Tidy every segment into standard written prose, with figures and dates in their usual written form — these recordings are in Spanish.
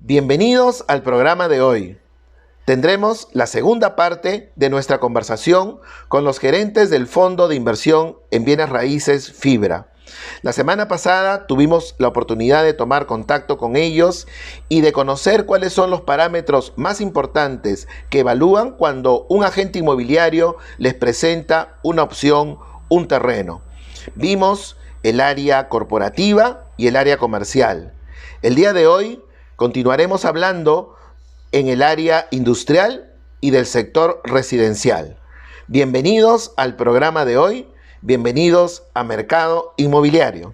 Bienvenidos al programa de hoy. Tendremos la segunda parte de nuestra conversación con los gerentes del Fondo de Inversión en Bienes Raíces Fibra. La semana pasada tuvimos la oportunidad de tomar contacto con ellos y de conocer cuáles son los parámetros más importantes que evalúan cuando un agente inmobiliario les presenta una opción, un terreno. Vimos el área corporativa y el área comercial. El día de hoy continuaremos hablando en el área industrial y del sector residencial. Bienvenidos al programa de hoy, bienvenidos a Mercado Inmobiliario.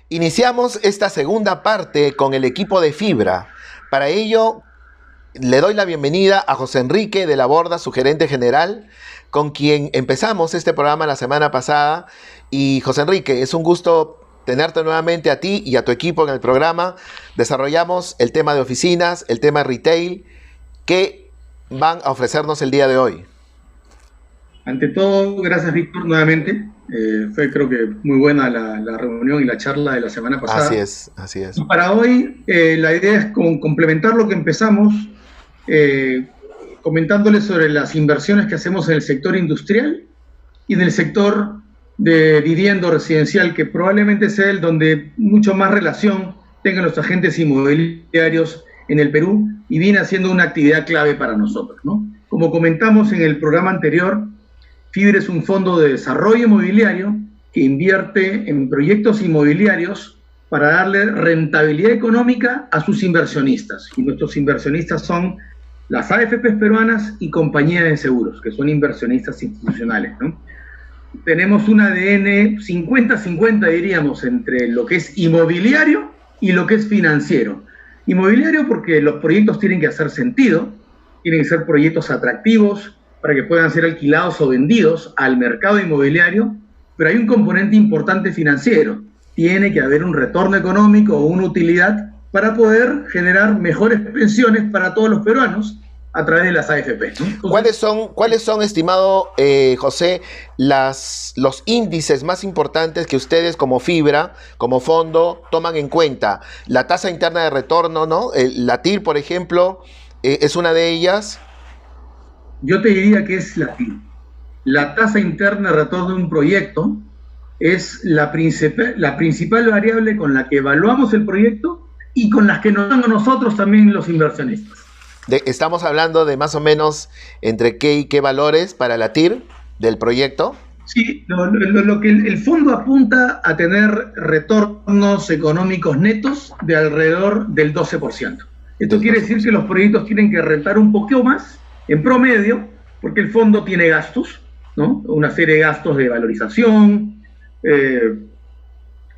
Iniciamos esta segunda parte con el equipo de Fibra. Para ello, le doy la bienvenida a José Enrique de la Borda, su gerente general, con quien empezamos este programa la semana pasada. Y José Enrique, es un gusto tenerte nuevamente a ti y a tu equipo en el programa. Desarrollamos el tema de oficinas, el tema retail. ¿Qué van a ofrecernos el día de hoy? Ante todo, gracias Víctor nuevamente. Fue creo que muy buena la reunión y la charla de la semana pasada. Así es. Y para hoy la idea es complementar lo que empezamos comentándoles sobre las inversiones que hacemos en el sector industrial y en el sector de vivienda residencial, que probablemente sea el donde mucho más relación tengan los agentes inmobiliarios en el Perú y viene siendo una actividad clave para nosotros, ¿no? Como comentamos en el programa anterior, Fibra es un fondo de desarrollo inmobiliario que invierte en proyectos inmobiliarios para darle rentabilidad económica a sus inversionistas. Y nuestros inversionistas son las AFPs peruanas y compañías de seguros, que son inversionistas institucionales, ¿no? Tenemos un ADN 50-50, diríamos, entre lo que es inmobiliario y lo que es financiero. Inmobiliario porque los proyectos tienen que hacer sentido, tienen que ser proyectos atractivos, para que puedan ser alquilados o vendidos al mercado inmobiliario, pero hay un componente importante financiero. Tiene que haber un retorno económico o una utilidad para poder generar mejores pensiones para todos los peruanos a través de las AFP, ¿no? Entonces, ¿Cuáles son, estimado José, los índices más importantes que ustedes como Fibra, como fondo, toman en cuenta? La tasa interna de retorno, ¿no? La TIR, por ejemplo, es una de ellas. Yo te diría que es la TIR. La tasa interna de retorno de un proyecto es la principal variable con la que evaluamos el proyecto y con las que nos dan a nosotros también los inversionistas. Estamos hablando de más o menos entre qué y qué valores para la TIR del proyecto. Sí, lo que el fondo apunta a tener retornos económicos netos de alrededor del 12%. Esto quiere decir que los proyectos tienen que rentar un poquito más en promedio, porque el fondo tiene gastos, ¿no? Una serie de gastos de valorización,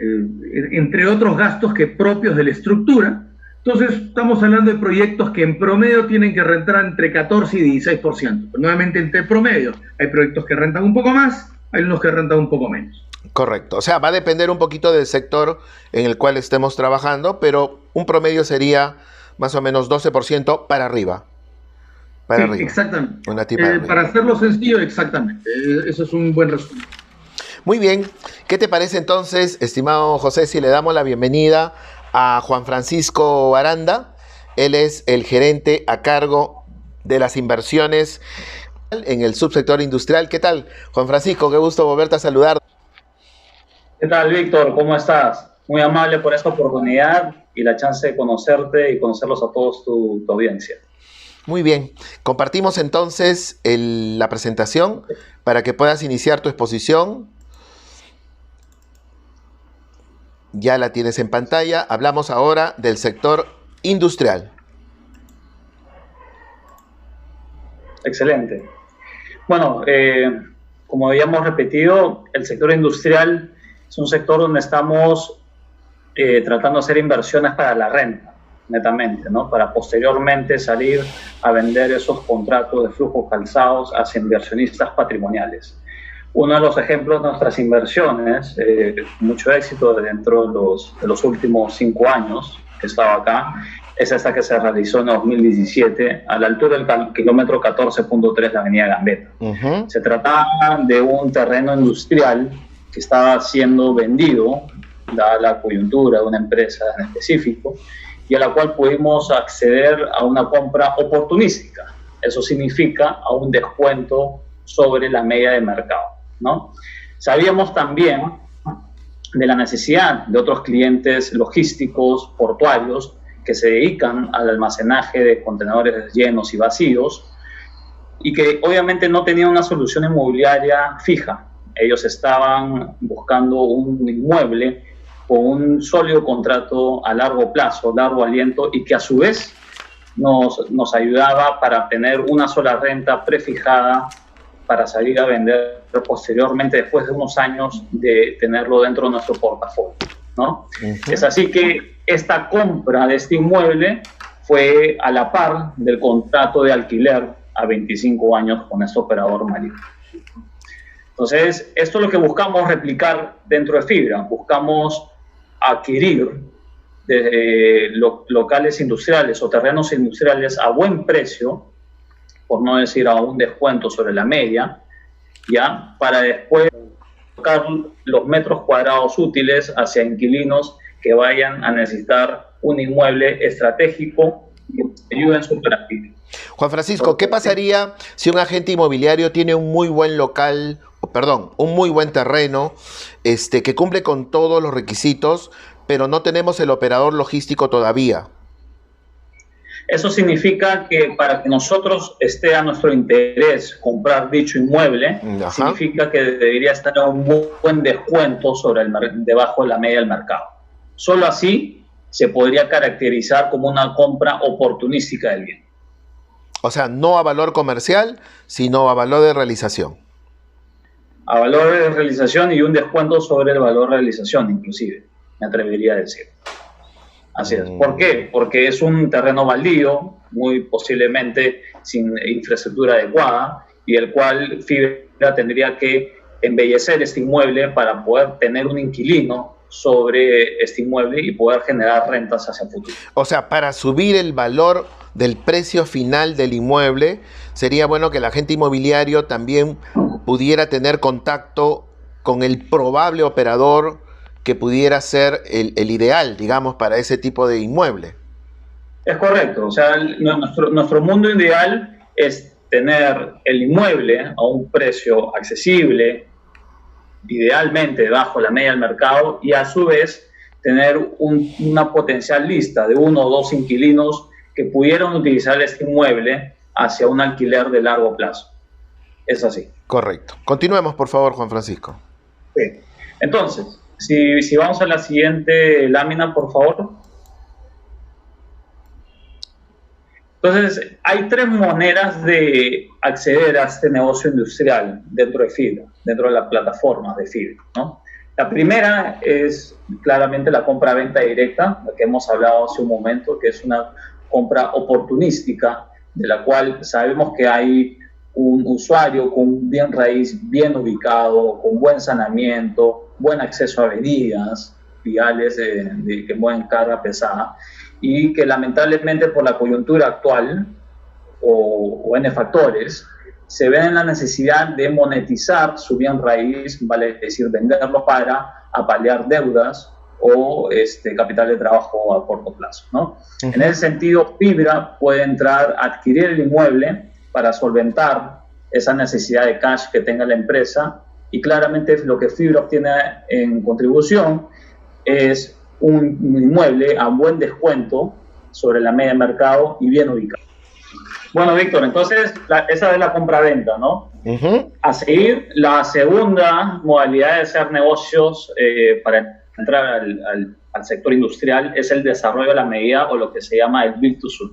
entre otros gastos que propios de la estructura. Entonces, estamos hablando de proyectos que en promedio tienen que rentar entre 14 y 16%. Pero nuevamente, entre promedio, hay proyectos que rentan un poco más, hay unos que rentan un poco menos. Correcto. O sea, va a depender un poquito del sector en el cual estemos trabajando, pero un promedio sería más o menos 12% para arriba. Para arriba. Exactamente. Una tipa para hacerlo sencillo, exactamente. Eso es un buen resumen. Muy bien. ¿Qué te parece entonces, estimado José, si le damos la bienvenida a Juan Francisco Aranda? Él es el gerente a cargo de las inversiones en el subsector industrial. ¿Qué tal, Juan Francisco? Qué gusto volverte a saludar. ¿Qué tal, Víctor? ¿Cómo estás? Muy amable por esta oportunidad y la chance de conocerte y conocerlos a todos tu audiencia. Muy bien, compartimos entonces la presentación para que puedas iniciar tu exposición. Ya la tienes en pantalla. Hablamos ahora del sector industrial. Excelente. Bueno, como habíamos repetido, el sector industrial es un sector donde estamos tratando de hacer inversiones para la renta, netamente, ¿no? Para posteriormente salir a vender esos contratos de flujos calzados hacia inversionistas patrimoniales. Uno de los ejemplos de nuestras inversiones, mucho éxito dentro de los últimos 5 años que estaba acá, es esta que se realizó en 2017 a la altura del kilómetro 14.3 de la avenida Gambetta. Se trataba de un terreno industrial que estaba siendo vendido, dada la coyuntura de una empresa en específico, y a la cual pudimos acceder a una compra oportunística. Eso significa a un descuento sobre la media de mercado, ¿no? Sabíamos también de la necesidad de otros clientes logísticos, portuarios, que se dedican al almacenaje de contenedores llenos y vacíos y que obviamente no tenían una solución inmobiliaria fija. Ellos estaban buscando un inmueble con un sólido contrato a largo plazo, largo aliento, y que a su vez nos ayudaba para tener una sola renta prefijada para salir a vender posteriormente después de unos años de tenerlo dentro de nuestro portafolio, ¿no? Es así que esta compra de este inmueble fue a la par del contrato de alquiler a 25 años con este operador marítimo. Entonces, esto es lo que buscamos replicar dentro de Fibra. Buscamos adquirir locales industriales o terrenos industriales a buen precio, por no decir a un descuento sobre la media, ya, para después colocar los metros cuadrados útiles hacia inquilinos que vayan a necesitar un inmueble estratégico que ayude en su operativa. Juan Francisco, ¿qué pasaría si un agente inmobiliario tiene un muy buen local, un muy buen terreno, que cumple con todos los requisitos, pero no tenemos el operador logístico todavía? Eso significa que para que nosotros esté a nuestro interés comprar dicho inmueble, significa que debería estar a un buen descuento debajo de la media del mercado. Solo así se podría caracterizar como una compra oportunística del bien. O sea, no a valor comercial, sino a valor de realización. A valor de realización y un descuento sobre el valor de realización, inclusive, me atrevería a decir. Así es. ¿Por qué? Porque es un terreno baldío, muy posiblemente sin infraestructura adecuada, y el cual Fibra tendría que embellecer este inmueble para poder tener un inquilino sobre este inmueble y poder generar rentas hacia el futuro. O sea, para subir el valor del precio final del inmueble, sería bueno que el agente inmobiliario también pudiera tener contacto con el probable operador que pudiera ser el ideal, digamos, para ese tipo de inmueble. Es correcto. O sea, nuestro mundo ideal es tener el inmueble a un precio accesible, idealmente bajo la media del mercado, y a su vez tener una potencial lista de 1 o 2 inquilinos que pudieran utilizar este inmueble hacia un alquiler de largo plazo. Es así. Correcto. Continuemos, por favor, Juan Francisco. Sí. Entonces, si vamos a la siguiente lámina, por favor. Entonces, hay 3 maneras de acceder a este negocio industrial dentro de Fibra, dentro de la plataforma de Fibra, ¿no? La primera es claramente la compra-venta directa, la que hemos hablado hace un momento, que es una compra oportunística, de la cual sabemos que hay un usuario con un bien raíz bien ubicado, con buen saneamiento, buen acceso a avenidas, viales que mueven carga pesada, y que lamentablemente por la coyuntura actual o N factores, se ven en la necesidad de monetizar su bien raíz, vale decir, venderlo para apalear deudas o capital de trabajo a corto plazo, ¿no? En ese sentido, Fibra puede entrar a adquirir el inmueble para solventar esa necesidad de cash que tenga la empresa, y claramente lo que Fibra obtiene en contribución es un inmueble a buen descuento sobre la media de mercado y bien ubicado. Bueno, Víctor, entonces esa es la compra-venta, ¿no? A seguir, la segunda modalidad de hacer negocios para entrar al sector industrial es el desarrollo a la medida, o lo que se llama el Build to Suit.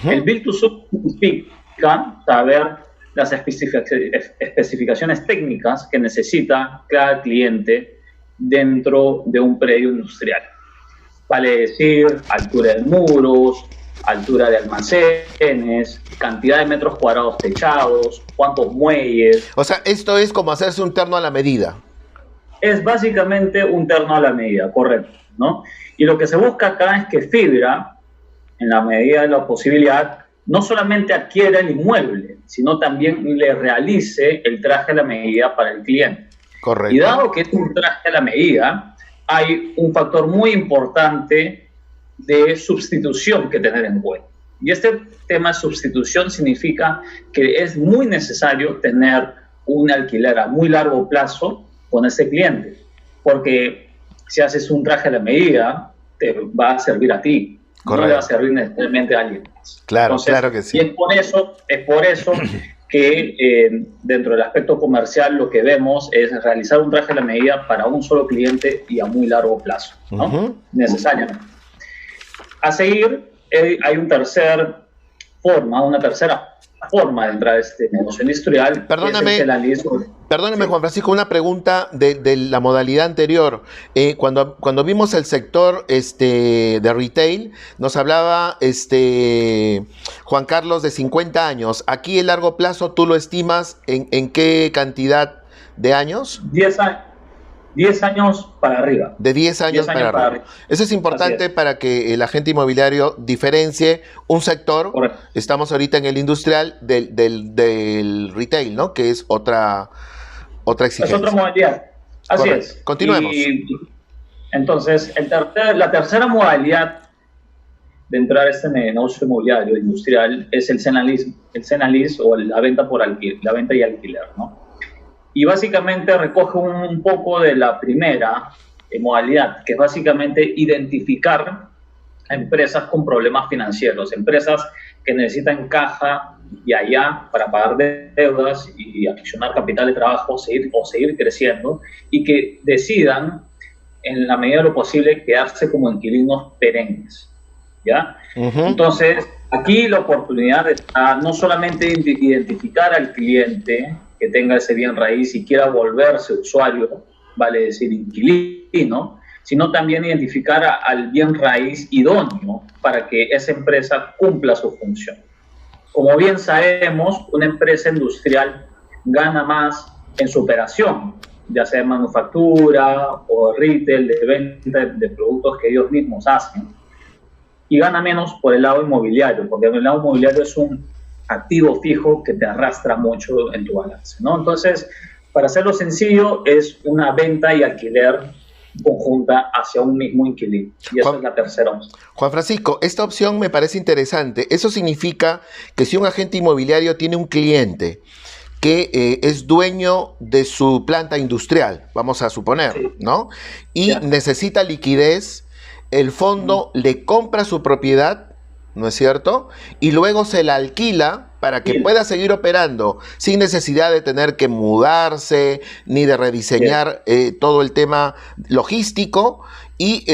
El Build to Suit significa saber las especificaciones técnicas que necesita cada cliente dentro de un predio industrial. Vale decir, altura de muros, altura de almacenes, cantidad de metros cuadrados techados, cuántos muelles. O sea, esto es como hacerse un terno a la medida. Es básicamente un terno a la medida, correcto, ¿no? Y lo que se busca acá es que Fibra, en la medida de la posibilidad, no solamente adquiera el inmueble, sino también le realice el traje a la medida para el cliente. Correcto. Y dado que es un traje a la medida, hay un factor muy importante de sustitución que tener en cuenta. Y este tema de sustitución significa que es muy necesario tener un alquiler a muy largo plazo con ese cliente, porque si haces un traje a la medida, te va a servir a ti, correcto, no le va a servir necesariamente a alguien más. Claro, entonces, claro que sí. Y es por eso que dentro del aspecto comercial lo que vemos es realizar un traje a la medida para un solo cliente y a muy largo plazo, ¿no? Necesariamente. A seguir, hay una tercera forma de entrar a este negocio industrial. Perdóname, Juan Francisco, una pregunta de la modalidad anterior. Cuando vimos el sector de retail, nos hablaba Juan Carlos de 50 años. Aquí el largo plazo, ¿tú lo estimas en qué cantidad de años? 10 años para arriba. De 10 años para arriba. Eso es importante para que el agente inmobiliario diferencie un sector. Correcto. Estamos ahorita en el industrial del retail, ¿no? Que es otra exigencia. Es otra modalidad. Así correcto. Es. Continuemos. Entonces, la tercera modalidad de entrar a este negocio inmobiliario industrial es el Cenalist o la venta la venta y alquiler, ¿no? Y básicamente recoge un poco de la primera modalidad, que es básicamente identificar a empresas con problemas financieros, empresas que necesitan caja y allá para pagar deudas y adicionar capital de trabajo, seguir creciendo, y que decidan, en la medida de lo posible, quedarse como inquilinos perennes, ¿ya? Entonces, aquí la oportunidad está no solamente identificar al cliente que tenga ese bien raíz y quiera volverse usuario, vale decir inquilino, sino también identificar al bien raíz idóneo para que esa empresa cumpla su función. Como bien sabemos, una empresa industrial gana más en su operación, ya sea de manufactura o retail, de venta de productos que ellos mismos hacen, y gana menos por el lado inmobiliario, porque el lado inmobiliario es un activo fijo que te arrastra mucho en tu balance, ¿no? Entonces, para hacerlo sencillo, es una venta y alquiler conjunta hacia un mismo inquilino. Y esa es la tercera opción. Juan Francisco, esta opción me parece interesante. Eso significa que si un agente inmobiliario tiene un cliente que es dueño de su planta industrial, vamos a suponer, sí, ¿no? Y necesita liquidez, el fondo le compra su propiedad, ¿no es cierto? Y luego se la alquila para que pueda seguir operando sin necesidad de tener que mudarse ni de rediseñar todo el tema logístico y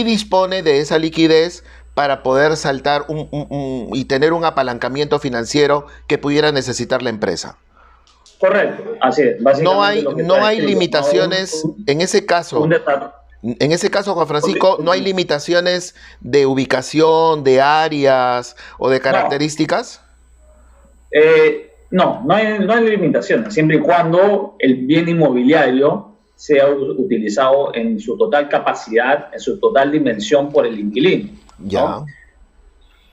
dispone de esa liquidez para poder saltar y tener un apalancamiento financiero que pudiera necesitar la empresa. Correcto, así es. No hay limitaciones en ese caso. En ese caso, Juan Francisco, ¿no hay limitaciones de ubicación, de áreas o de características? No hay limitaciones, siempre y cuando el bien inmobiliario sea utilizado en su total capacidad, en su total dimensión por el inquilino, ¿no? Ya.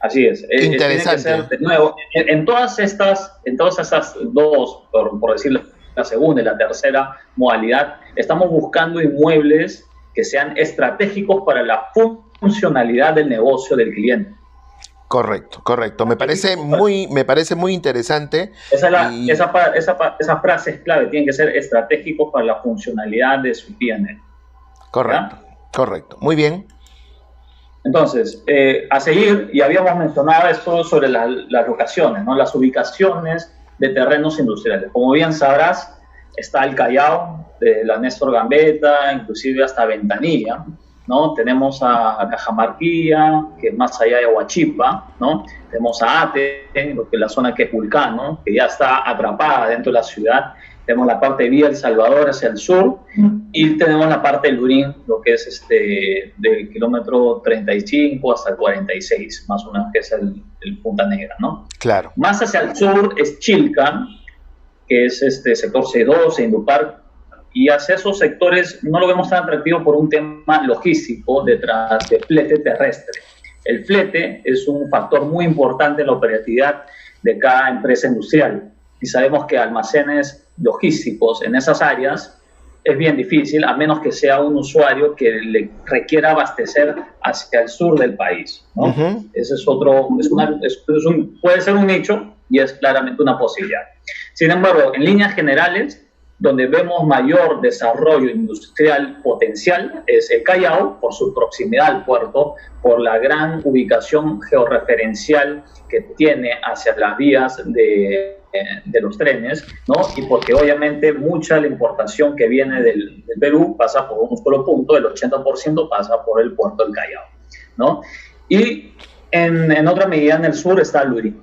Así es. Interesante. Tiene que ser, de nuevo, en todas esas dos, por decirlo, la segunda y la tercera modalidad, estamos buscando inmuebles que sean estratégicos para la funcionalidad del negocio del cliente. Correcto. Me parece muy interesante. Esa frase es clave, tienen que ser estratégicos para la funcionalidad de su cliente. Correcto. Muy bien. Entonces, a seguir, y habíamos mencionado esto sobre las locaciones, ¿no? Las ubicaciones de terrenos industriales. Como bien sabrás, está el Callao, de la Néstor Gambetta, inclusive hasta Ventanilla, ¿no? Tenemos a Cajamarquilla, que es más allá de Huachipa, ¿no? Tenemos a Ate, la zona que es Vulcano, que ya está atrapada dentro de la ciudad, tenemos la parte de Villa El Salvador hacia el sur, y tenemos la parte del Lurín, lo que es del kilómetro 35 hasta el 46, más o menos, que es el Punta Negra, ¿no? Claro. Más hacia el sur es Chilca, que es sector C2, Indupar, y hacia esos sectores no lo vemos tan atractivo por un tema logístico detrás del flete terrestre. El flete es un factor muy importante en la operatividad de cada empresa industrial, y sabemos que almacenes logísticos en esas áreas es bien difícil, a menos que sea un usuario que le requiera abastecer hacia el sur del país, ¿no? Uh-huh. Ese es otro, puede ser un nicho y es claramente una posibilidad. Sin embargo, en líneas generales, donde vemos mayor desarrollo industrial potencial es el Callao, por su proximidad al puerto, por la gran ubicación georreferencial que tiene hacia las vías de los trenes, ¿no? Y porque obviamente mucha de la importación que viene del Perú pasa por un solo punto, el 80% pasa por el puerto del Callao, ¿no? Y en otra medida en el sur está Lurín,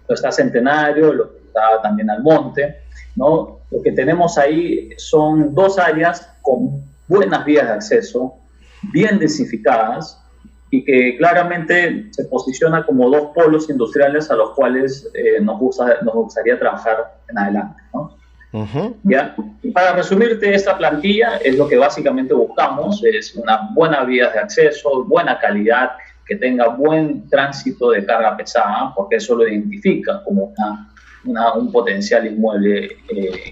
está Centenario, lo que está también Almonte, ¿no? Lo que tenemos ahí son dos áreas con buenas vías de acceso, bien densificadas, y que claramente se posiciona como dos polos industriales a los cuales nos gustaría trabajar en adelante, ¿no? Uh-huh. ¿Ya? Y para resumirte, esta plantilla es lo que básicamente buscamos, es una buena vía de acceso, buena calidad, que tenga buen tránsito de carga pesada, porque eso lo identifica como un potencial inmueble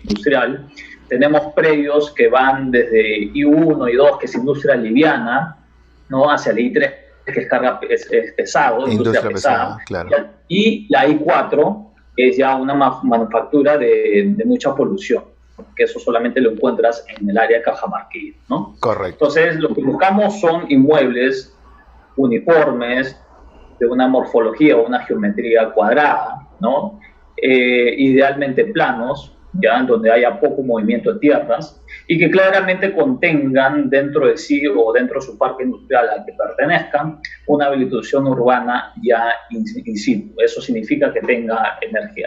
industrial. Tenemos predios que van desde I1 y 2, que es industria liviana, ¿no? Hacia el I3, que es pesado, industria pesada, claro. Y la I4 es ya una manufactura de mucha polución, que eso solamente lo encuentras en el área de Cajamarquilla, ¿no? Correcto. Entonces, lo que buscamos son inmuebles uniformes, de una morfología o una geometría cuadrada, ¿no? Idealmente planos, ya en donde haya poco movimiento de tierras, y que claramente contengan dentro de sí o dentro de su parque industrial al que pertenezcan una habilitación urbana ya in situ. Eso significa que tenga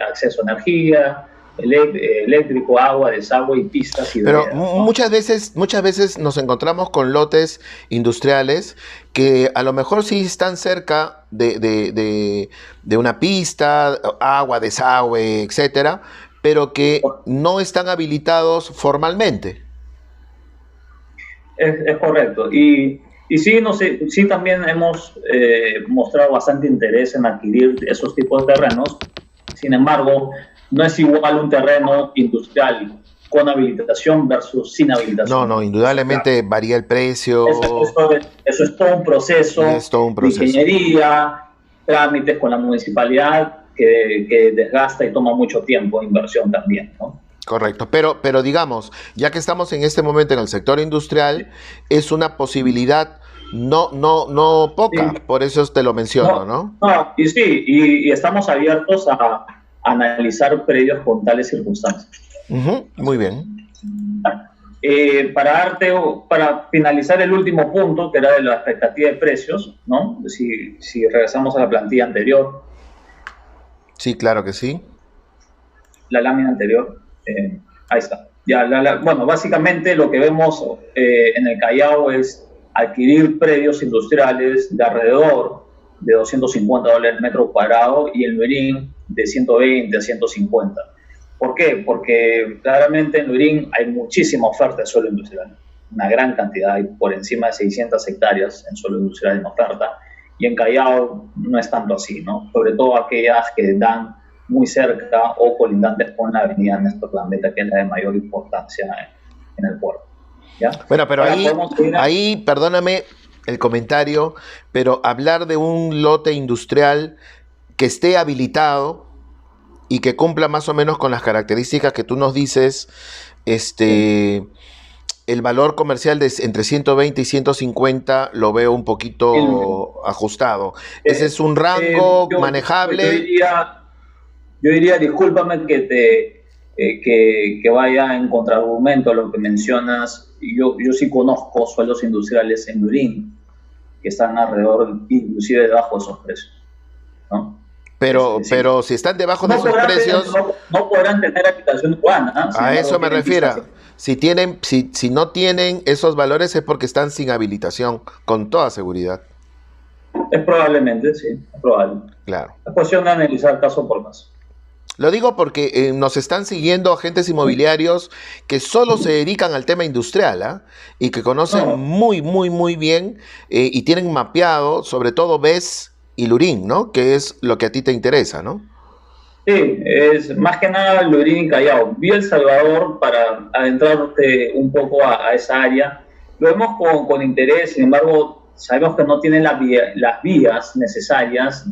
acceso a energía, eléctrico, agua, desagüe y pistas. Pero ¿no? muchas veces nos encontramos con lotes industriales que a lo mejor sí están cerca de una pista, agua, desagüe, etcétera, pero que no están habilitados formalmente. Es correcto. Y sí, sí también hemos mostrado bastante interés en adquirir esos tipos de terrenos. Sin embargo, no es igual un terreno industrial con habilitación versus sin habilitación. No, indudablemente varía el precio. Eso es todo un proceso, de ingeniería, trámites con la municipalidad que desgasta y toma mucho tiempo, inversión también, ¿no? Correcto, pero digamos, ya que estamos en este momento en el sector industrial, es una posibilidad no poca, sí. Por eso te lo menciono, ¿no? Y sí, y estamos abiertos a analizar predios con tales circunstancias. Uh-huh, muy bien. Para finalizar el último punto, que era de la expectativa de precios, ¿no? Si regresamos a la plantilla anterior. Sí, claro que sí. La lámina anterior, ahí está. Ya, bueno, básicamente lo que vemos en el Callao es adquirir predios industriales de alrededor de $250 el metro cuadrado y el Lurín de 120 a 150. ¿Por qué? Porque claramente en Lurín hay muchísima oferta de suelo industrial, una gran cantidad, hay por encima de 600 hectáreas en suelo industrial en oferta, y en Callao no es tanto así, ¿no? Sobre todo aquellas que dan muy cerca o colindantes con la avenida Néstor Gambetta, que es la de mayor importancia en el puerto, ¿ya? Bueno, pero ahí, perdóname el comentario, pero hablar de un lote industrial que esté habilitado y que cumpla más o menos con las características que tú nos dices, el valor comercial de entre 120 y 150 lo veo un poquito ajustado. ¿Ese es un rango manejable? Yo diría, discúlpame que vaya en contraargumento a lo que mencionas. Yo sí conozco suelos industriales en Lurín que están alrededor, inclusive debajo de esos precios, ¿no? Pero si están debajo de esos precios... No podrán tener habitación urbana. A eso me refiero. Si no tienen esos valores es porque están sin habilitación, con toda seguridad. Es probablemente, sí, es probable. Claro. Es cuestión de analizar caso por caso. Lo digo porque nos están siguiendo agentes inmobiliarios que solo se dedican al tema industrial, ¿ah? Y que conocen muy bien y tienen mapeado, sobre todo BES y Lurín, ¿no? Que es lo que a ti te interesa, ¿no? Sí, es más que nada Lurín y Callao. Vi El Salvador para adentrarte un poco a esa área. Lo vemos con interés, sin embargo, sabemos que no tienen las vías necesarias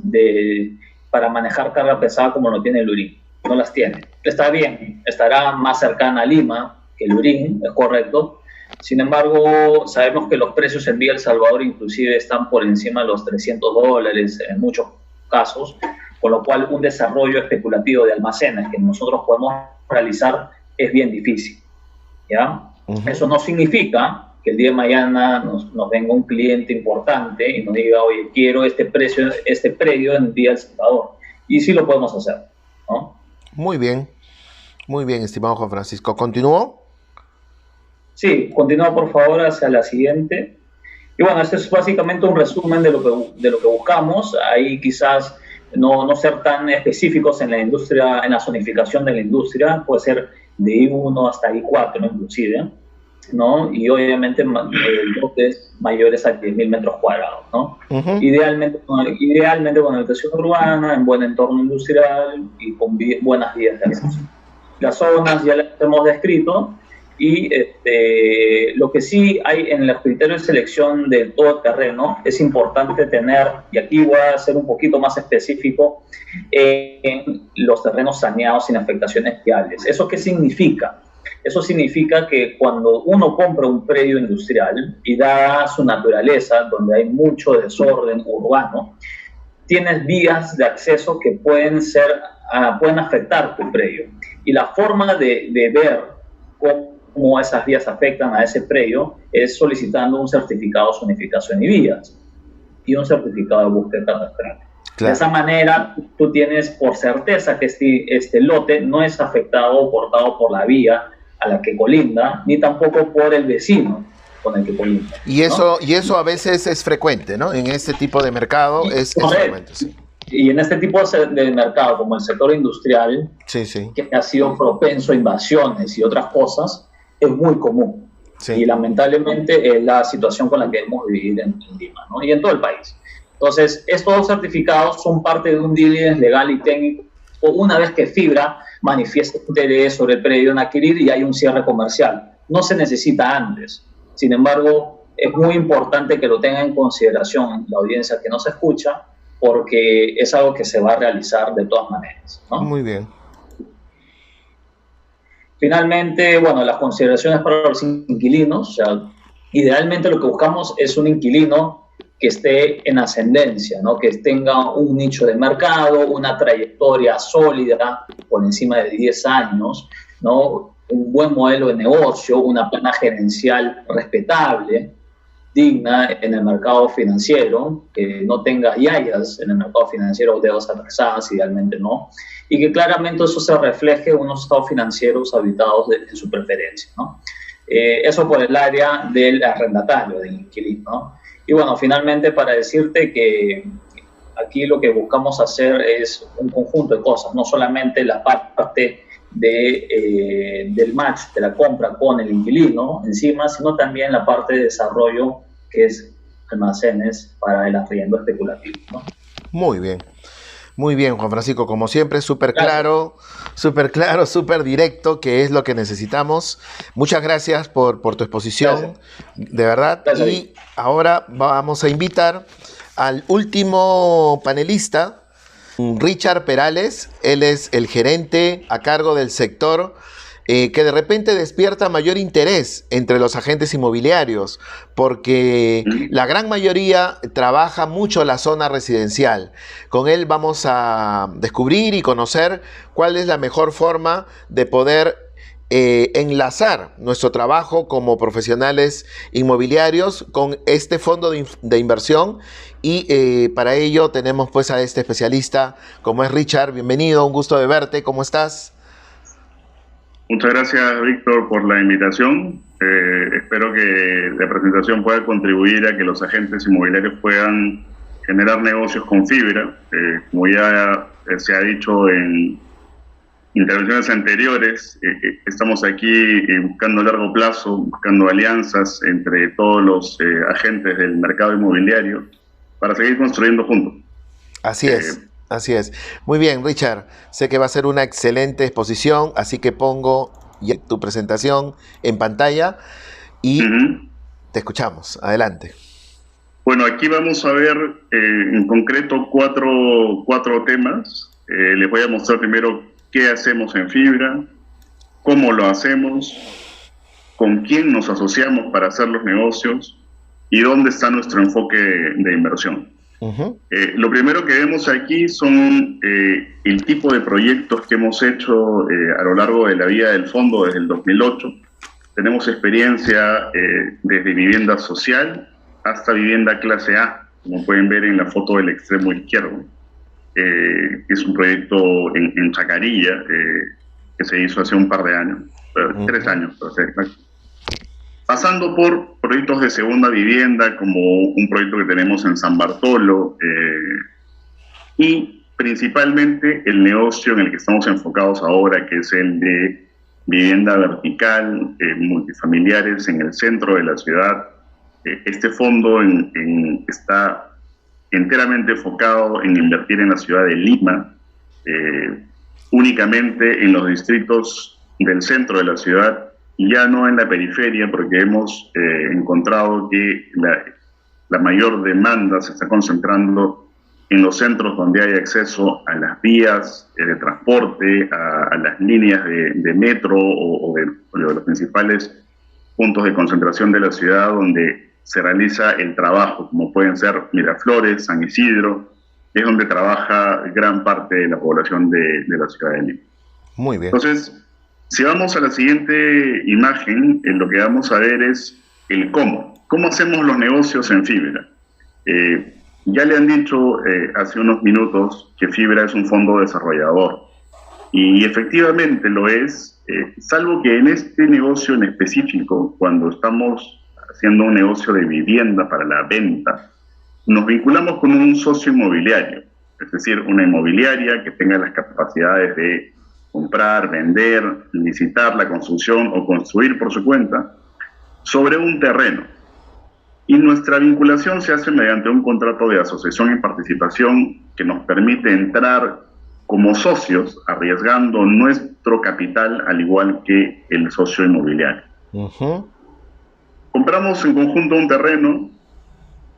para manejar carga pesada como lo tiene Lurín. No las tiene. Está bien, estará más cercana a Lima que Lurín, es correcto. Sin embargo, sabemos que los precios en Vía El Salvador inclusive están por encima de los $300 en muchos casos, con lo cual un desarrollo especulativo de almacenes que nosotros podemos realizar es bien difícil, ¿ya? Eso no significa que el día de mañana nos venga un cliente importante y nos diga, oye, quiero este predio en Vía El Salvador. Y sí lo podemos hacer, ¿no? Muy bien, estimado Juan Francisco. ¿Continúo? Sí, continúa por favor hacia la siguiente. Y bueno, este es básicamente un resumen de lo que buscamos. Ahí quizás no ser tan específicos en la industria, en la zonificación de la industria, puede ser de I1 hasta I4, ¿no? Inclusive, ¿no? Y obviamente lotes mayores a 10.000 metros cuadrados, ¿no? Idealmente con habitación urbana, en buen entorno industrial y con buenas vías de acceso. Las zonas ya las hemos descrito. Y lo que sí hay en los criterios de selección de todo el terreno es importante tener, y aquí voy a ser un poquito más específico, en los terrenos saneados sin afectaciones viales. ¿Eso qué significa? Eso significa que cuando uno compra un predio industrial y da su naturaleza, donde hay mucho desorden urbano, tienes vías de acceso que pueden afectar tu predio. Y la forma de ver cómo esas vías afectan a ese predio es solicitando un certificado de zonificación y vías y un certificado de búsqueda catastral. Claro. De esa manera, tú tienes por certeza que este lote no es afectado o cortado por la vía a la que colinda, ni tampoco por el vecino con el que colinda. Y eso a veces es frecuente, ¿no? En este tipo de mercado es frecuente, sí. Y en este tipo de mercado, como el sector industrial, que ha sido propenso a invasiones y otras cosas, es muy común. Sí. Y lamentablemente es la situación con la que debemos vivir en Lima, ¿no? Y en todo el país. Entonces, estos certificados son parte de un diligence legal y técnico una vez que Fibra manifiesta interés sobre el predio en adquirir y hay un cierre comercial. No se necesita antes. Sin embargo, es muy importante que lo tenga en consideración la audiencia que nos escucha, porque es algo que se va a realizar de todas maneras, ¿no? Muy bien. Finalmente, bueno, las consideraciones para los inquilinos. O sea, idealmente lo que buscamos es un inquilino que esté en ascendencia, ¿no? Que tenga un nicho de mercado, una trayectoria sólida por encima de 10 años, ¿no? Un buen modelo de negocio, una plana gerencial respetable, digna en el mercado financiero, que no tenga yayas en el mercado financiero o deudas atrasadas, idealmente no, y que claramente eso se refleje en unos estados financieros habitados en su preferencia, ¿no? Eso por el área del arrendatario, del inquilino, ¿no? Y bueno, finalmente para decirte que aquí lo que buscamos hacer es un conjunto de cosas, no solamente la parte del match, de la compra con el inquilino encima, sino también la parte de desarrollo, que es almacenes para el arriendo especulativo, ¿no? Muy bien, Juan Francisco, como siempre, súper claro, súper directo, que es lo que necesitamos. Muchas gracias por tu exposición, de verdad. Gracias. Y ahora vamos a invitar al último panelista, Richard Perales. Él es el gerente a cargo del sector que de repente despierta mayor interés entre los agentes inmobiliarios, porque la gran mayoría trabaja mucho la zona residencial. Con él vamos a descubrir y conocer cuál es la mejor forma de poder enlazar nuestro trabajo como profesionales inmobiliarios con este fondo de inversión y para ello tenemos pues a este especialista como es Richard. Bienvenido, un gusto de verte, ¿cómo estás? Muchas gracias, Víctor, por la invitación. Espero que la presentación pueda contribuir a que los agentes inmobiliarios puedan generar negocios con fibra. Como ya se ha dicho en intervenciones anteriores, estamos aquí buscando a largo plazo, buscando alianzas entre todos los agentes del mercado inmobiliario para seguir construyendo juntos. Así es. Así es. Muy bien, Richard. Sé que va a ser una excelente exposición, así que pongo tu presentación en pantalla y te escuchamos. Adelante. Bueno, aquí vamos a ver en concreto cuatro temas. Les voy a mostrar primero qué hacemos en fibra, cómo lo hacemos, con quién nos asociamos para hacer los negocios y dónde está nuestro enfoque de inversión. Lo primero que vemos aquí son el tipo de proyectos que hemos hecho a lo largo de la vida del fondo desde el 2008. Tenemos experiencia desde vivienda social hasta vivienda clase A, como pueden ver en la foto del extremo izquierdo. Es un proyecto en Chacarilla que se hizo hace un par de años, 3 años para ser exacto. Pasando por proyectos de segunda vivienda, como un proyecto que tenemos en San Bartolo, y principalmente el negocio en el que estamos enfocados ahora, que es el de vivienda vertical, multifamiliares en el centro de la ciudad. Este fondo está enteramente enfocado en invertir en la ciudad de Lima, únicamente en los distritos del centro de la ciudad, ya no en la periferia, porque hemos encontrado que la mayor demanda se está concentrando en los centros donde hay acceso a las vías de transporte, a las líneas de metro o de los principales puntos de concentración de la ciudad donde se realiza el trabajo, como pueden ser Miraflores, San Isidro, es donde trabaja gran parte de la población de la ciudad de Lima. Muy bien. Entonces, si vamos a la siguiente imagen, lo que vamos a ver es el cómo. ¿Cómo hacemos los negocios en fibra? Ya le han dicho hace unos minutos que fibra es un fondo desarrollador. Y efectivamente lo es, salvo que en este negocio en específico, cuando estamos haciendo un negocio de vivienda para la venta, nos vinculamos con un socio inmobiliario, es decir, una inmobiliaria que tenga las capacidades de comprar, vender, licitar la construcción o construir por su cuenta sobre un terreno. Y nuestra vinculación se hace mediante un contrato de asociación y participación que nos permite entrar como socios, arriesgando nuestro capital al igual que el socio inmobiliario. Compramos en conjunto un terreno,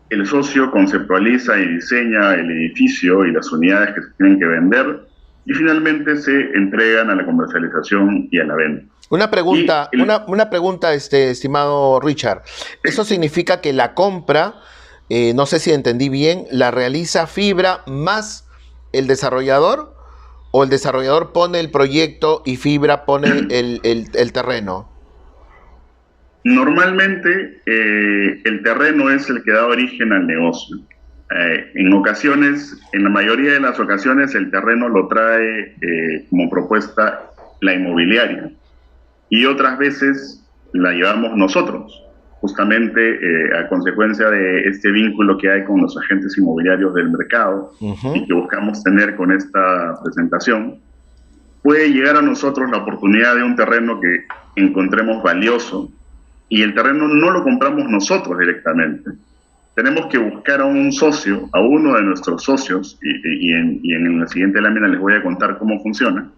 el socio conceptualiza y diseña el edificio y las unidades que se tienen que vender, y finalmente se entregan a la comercialización y a la venta. Una pregunta, estimado Richard. ¿Eso significa que la compra, no sé si entendí bien, la realiza fibra más el desarrollador, o el desarrollador pone el proyecto y fibra pone el terreno? Normalmente el terreno es el que da origen al negocio. En ocasiones, en la mayoría de las ocasiones, el terreno lo trae como propuesta la inmobiliaria, y otras veces la llevamos nosotros, justamente a consecuencia de este vínculo que hay con los agentes inmobiliarios del mercado y que buscamos tener con esta presentación. Puede llegar a nosotros la oportunidad de un terreno que encontremos valioso, y el terreno no lo compramos nosotros directamente. Tenemos que buscar a un socio, a uno de nuestros socios, y en la siguiente lámina les voy a contar cómo funciona.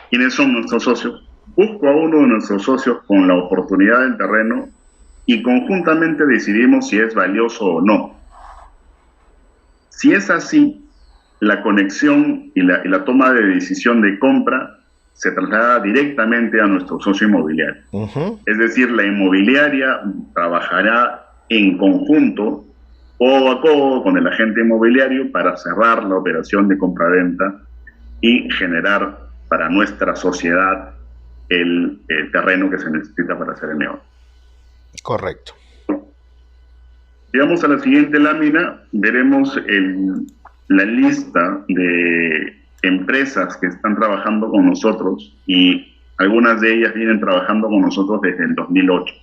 ¿Quiénes son nuestros socios? Busco a uno de nuestros socios con la oportunidad del terreno y conjuntamente decidimos si es valioso o no. Si es así, la conexión y la toma de decisión de compra se traslada directamente a nuestro socio inmobiliario. Es decir, la inmobiliaria trabajará en conjunto, codo a codo, con el agente inmobiliario para cerrar la operación de compra-venta y generar para nuestra sociedad el terreno que se necesita para hacer el negocio. Correcto. Si vamos a la siguiente lámina, veremos la lista de empresas que están trabajando con nosotros, y algunas de ellas vienen trabajando con nosotros desde el 2008.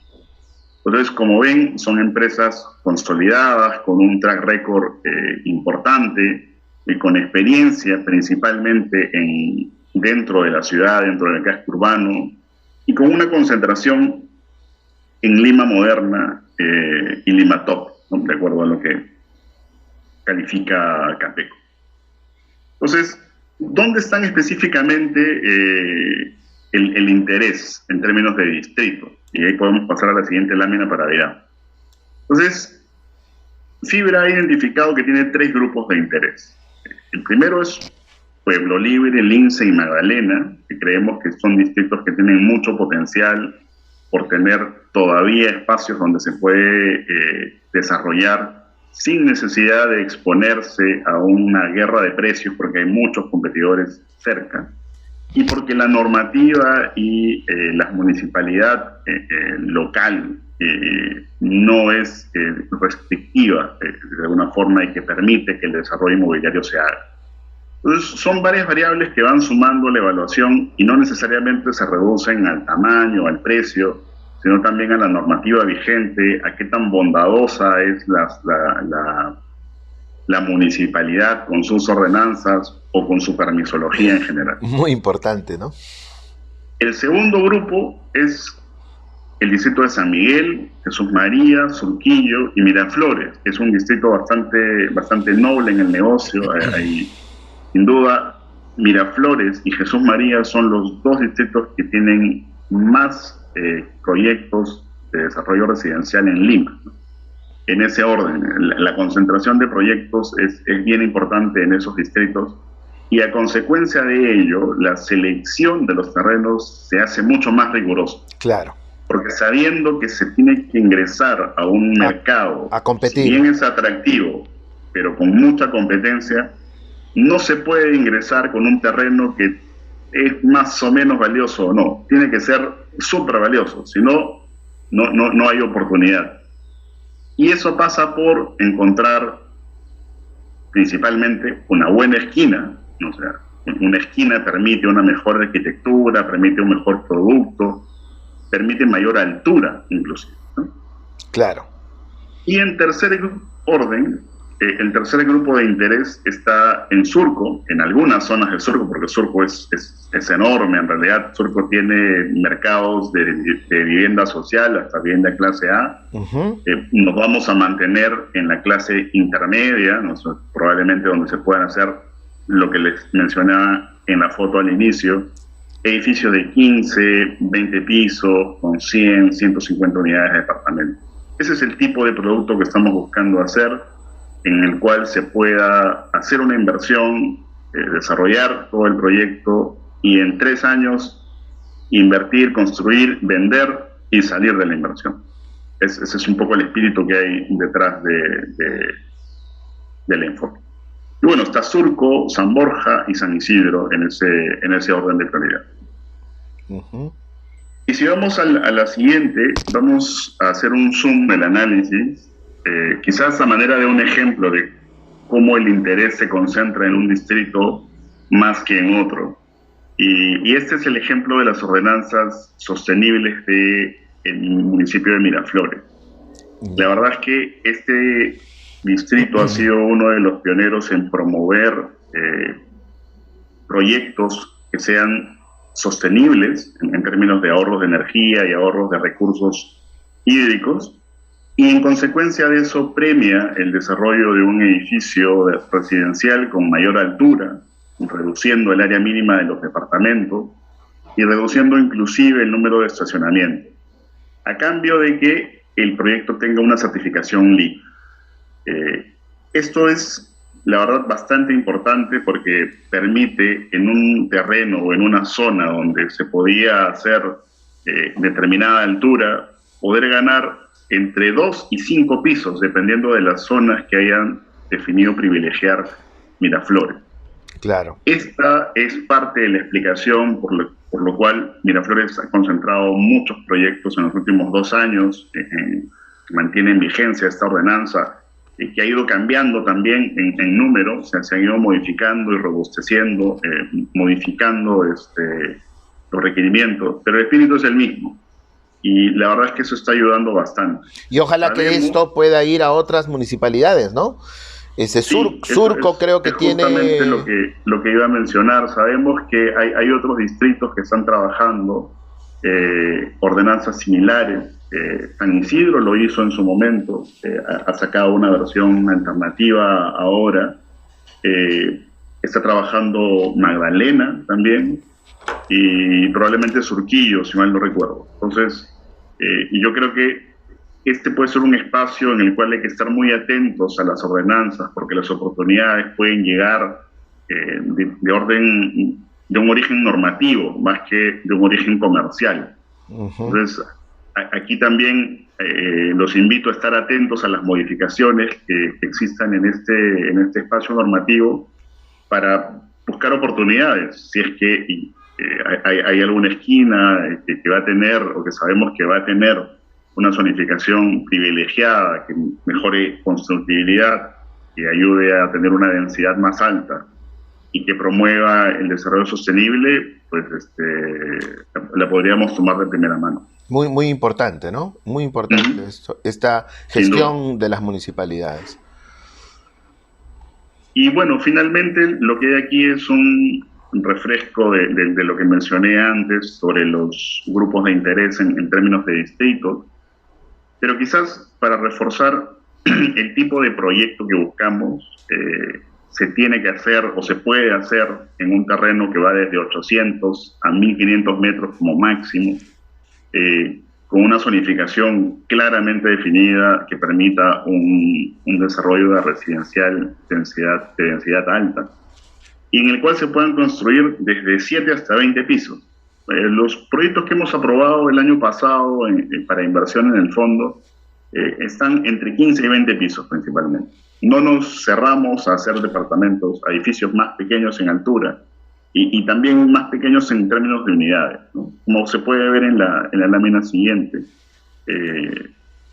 Entonces, como ven, son empresas consolidadas, con un track record importante y con experiencia principalmente dentro de la ciudad, dentro del casco urbano, y con una concentración en Lima Moderna y Lima Top, ¿no? De acuerdo a lo que califica Capeco. Entonces, ¿dónde están específicamente el interés en términos de distrito? Y ahí podemos pasar a la siguiente lámina para ver. Entonces, Fibra ha identificado que tiene 3 grupos de interés. El primero es Pueblo Libre, Lince y Magdalena, que creemos que son distritos que tienen mucho potencial por tener todavía espacios donde se puede desarrollar sin necesidad de exponerse a una guerra de precios, porque hay muchos competidores cerca, y porque la normativa y la municipalidad local no es restrictiva de alguna forma, y que permite que el desarrollo inmobiliario se haga. Entonces, son varias variables que van sumando la evaluación y no necesariamente se reducen al tamaño, al precio, sino también a la normativa vigente, a qué tan bondadosa es la municipalidad con sus ordenanzas o con su permisología en general. Muy importante, ¿no? El segundo grupo es el distrito de San Miguel, Jesús María, Surquillo y Miraflores, que es un distrito bastante noble en el negocio. Hay, sin duda, Miraflores y Jesús María son los 2 distritos que tienen más proyectos de desarrollo residencial en Lima. En ese orden, la concentración de proyectos es bien importante en esos distritos, y a consecuencia de ello, la selección de los terrenos se hace mucho más rigurosa. Claro. Porque sabiendo que se tiene que ingresar a un mercado, a competir, si bien es atractivo, pero con mucha competencia, no se puede ingresar con un terreno que es más o menos valioso o no. Tiene que ser súper valioso, si no, no hay oportunidad. Y eso pasa por encontrar principalmente una buena esquina. O sea, una esquina permite una mejor arquitectura, permite un mejor producto, permite mayor altura inclusive, ¿no? Claro. Y en tercer orden, el tercer grupo de interés está en Surco, en algunas zonas de Surco, porque Surco es enorme. En realidad, Surco tiene mercados de vivienda social hasta vivienda clase A. Uh-huh. Nos vamos a mantener en la clase intermedia, ¿no? Probablemente donde se puedan hacer lo que les mencionaba en la foto al inicio, edificios de 15, 20 pisos, con 100, 150 unidades de departamento. Ese es el tipo de producto que estamos buscando hacer, en el cual se pueda hacer una inversión, desarrollar todo el proyecto y en 3 años invertir, construir, vender y salir de la inversión. Ese es un poco el espíritu que hay detrás del enfoque. Y bueno, está Surco, San Borja y San Isidro en ese orden de prioridad. Uh-huh. Y si vamos a la siguiente, vamos a hacer un zoom del análisis, quizás a manera de un ejemplo de cómo el interés se concentra en un distrito más que en otro. Y este es el ejemplo de las ordenanzas sostenibles del municipio de Miraflores. La verdad es que este distrito ha sido uno de los pioneros en promover proyectos que sean sostenibles en términos de ahorros de energía y ahorros de recursos hídricos, y en consecuencia de eso premia el desarrollo de un edificio residencial con mayor altura, reduciendo el área mínima de los departamentos y reduciendo inclusive el número de estacionamientos, a cambio de que el proyecto tenga una certificación LEED. Esto es, la verdad, bastante importante porque permite en un terreno o en una zona donde se podía hacer determinada altura, poder ganar entre 2 y 5 pisos, dependiendo de las zonas que hayan definido privilegiar Miraflores. Claro. Esta es parte de la explicación por por lo cual Miraflores ha concentrado muchos proyectos en los últimos 2 años, que mantienen vigencia esta ordenanza, que ha ido cambiando también en número, o sea, se han ido modificando y robusteciendo, modificando los requerimientos, pero el espíritu es el mismo. Y la verdad es que eso está ayudando bastante. Y ojalá que esto pueda ir a otras municipalidades, ¿no? Ese Surco creo que tiene... Justamente lo que iba a mencionar. Sabemos que hay otros distritos que están trabajando ordenanzas similares. San Isidro lo hizo en su momento, ha sacado una versión alternativa ahora. Está trabajando Magdalena también, y probablemente Surquillo, si mal no recuerdo. Entonces, y yo creo que este puede ser un espacio en el cual hay que estar muy atentos a las ordenanzas, porque las oportunidades pueden llegar de un origen normativo, más que de un origen comercial. Entonces, aquí también los invito a estar atentos a las modificaciones que existan en este espacio normativo para buscar oportunidades, si es que hay alguna esquina que va a tener, o que sabemos que va a tener, una zonificación privilegiada, que mejore constructibilidad, que ayude a tener una densidad más alta y que promueva el desarrollo sostenible, pues la podríamos tomar de primera mano. Muy, muy importante, ¿no? Muy importante esta gestión de las municipalidades. Y bueno, finalmente lo que hay aquí es un refresco de lo que mencioné antes sobre los grupos de interés en términos de distritos, pero quizás para reforzar el tipo de proyecto que buscamos, se tiene que hacer o se puede hacer en un terreno que va desde 800 a 1500 metros como máximo, con una zonificación claramente definida que permita un desarrollo de residencial de densidad alta, y en el cual se puedan construir desde 7 hasta 20 pisos. Los proyectos que hemos aprobado el año pasado para inversión en el fondo están entre 15 y 20 pisos principalmente. No nos cerramos a hacer departamentos, a edificios más pequeños en altura y también más pequeños en términos de unidades, ¿no? Como se puede ver en la lámina siguiente,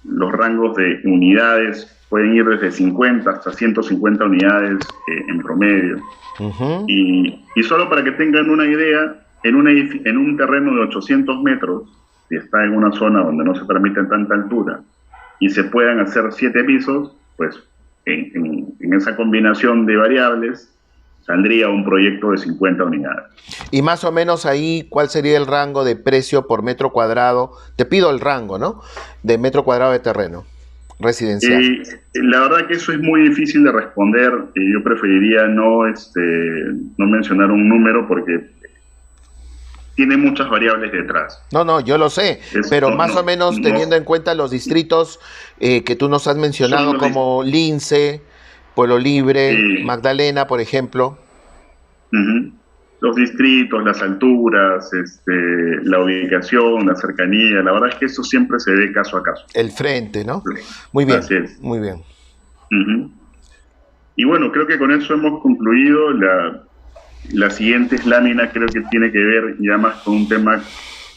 los rangos de unidades pueden ir desde 50 hasta 150 unidades en promedio. Y solo para que tengan una idea, en un terreno de 800 metros, si está en una zona donde no se permite tanta altura y se puedan hacer 7 pisos, pues en esa combinación de variables saldría un proyecto de 50 unidades. Y más o menos ahí, ¿cuál sería el rango de precio por metro cuadrado? Te pido el rango, ¿no? De metro cuadrado de terreno residencial. La verdad que eso es muy difícil de responder. Yo preferiría no mencionar un número porque tiene muchas variables detrás. No, yo lo sé, pero más o menos teniendo en cuenta los distritos que tú nos has mencionado, como Lince, Pueblo Libre, Magdalena, por ejemplo. Los distritos, las alturas, la ubicación, la cercanía, la verdad es que eso siempre se ve caso a caso. El frente, ¿no? Muy bien, así es. Muy bien. Y bueno, creo que con eso hemos concluido. Las siguientes láminas creo que tiene que ver ya más con un tema